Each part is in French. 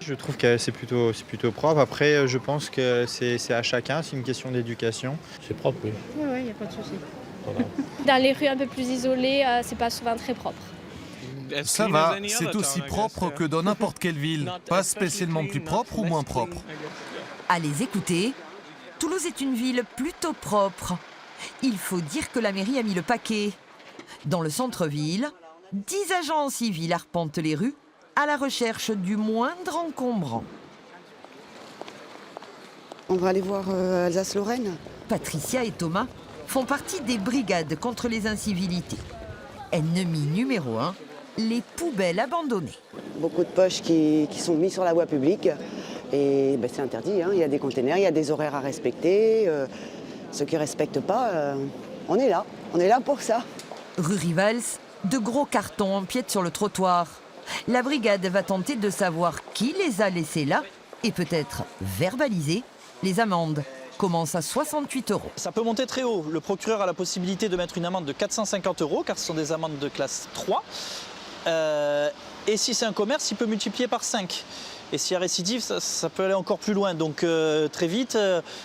Je trouve que c'est plutôt propre. Après, je pense que c'est à chacun, c'est une question d'éducation. C'est propre, oui. Oui, il n'y a pas de souci. Voilà. Dans les rues un peu plus isolées, c'est pas souvent très propre. Ça va, c'est aussi propre que dans n'importe quelle ville. Pas spécialement plus propre ou moins propre. À les écouter, Toulouse est une ville plutôt propre. Il faut dire que la mairie a mis le paquet. Dans le centre-ville, 10 agents civils arpentent les rues à la recherche du moindre encombrant. On va aller voir Alsace-Lorraine. Patricia et Thomas font partie des brigades contre les incivilités. Ennemi numéro 1, les poubelles abandonnées. Beaucoup de poches qui sont mises sur la voie publique. Et c'est interdit, hein. Il y a des containers, il y a des horaires à respecter. Ceux qui ne respectent pas, on est là pour ça. Rue Rivals, de gros cartons empiètent sur le trottoir. La brigade va tenter de savoir qui les a laissés là et peut-être verbaliser les amendes. Commence à 68 €. Ça peut monter très haut. Le procureur a la possibilité de mettre une amende de 450 € car ce sont des amendes de classe 3. Et si c'est un commerce, il peut multiplier par 5. Et s'il y a récidive, ça peut aller encore plus loin. Donc très vite,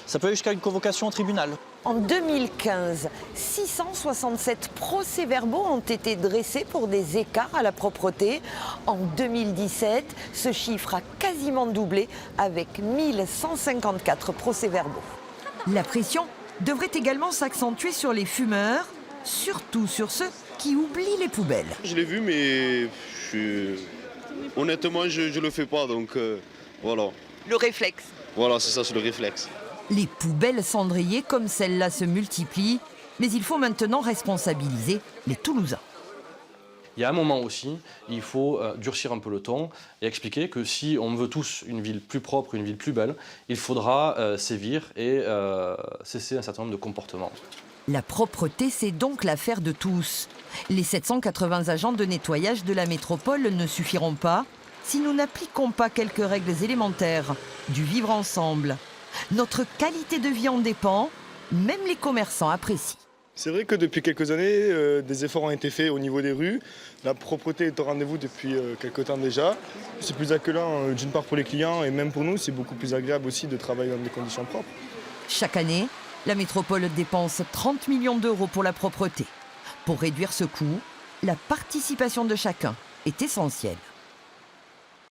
ça peut aller jusqu'à une convocation au tribunal. En 2015, 667 procès-verbaux ont été dressés pour des écarts à la propreté. En 2017, ce chiffre a quasiment doublé avec 1154 procès-verbaux. La pression devrait également s'accentuer sur les fumeurs, surtout sur ceux qui oublient les poubelles. Je l'ai vu, mais honnêtement, je ne le fais pas, donc voilà. Le réflexe. Voilà, c'est ça, c'est le réflexe. Les poubelles cendriers comme celle-là se multiplient, mais il faut maintenant responsabiliser les Toulousains. Il y a un moment aussi, il faut durcir un peu le ton et expliquer que si on veut tous une ville plus propre, une ville plus belle, il faudra sévir et cesser un certain nombre de comportements. La propreté, c'est donc l'affaire de tous. Les 780 agents de nettoyage de la métropole ne suffiront pas si nous n'appliquons pas quelques règles élémentaires du vivre ensemble. Notre qualité de vie en dépend, même les commerçants apprécient. C'est vrai que depuis quelques années, des efforts ont été faits au niveau des rues. La propreté est au rendez-vous depuis quelques temps déjà. C'est plus accueillant d'une part pour les clients et même pour nous, c'est beaucoup plus agréable aussi de travailler dans des conditions propres. Chaque année, la métropole dépense 30 millions d'euros pour la propreté. Pour réduire ce coût, la participation de chacun est essentielle.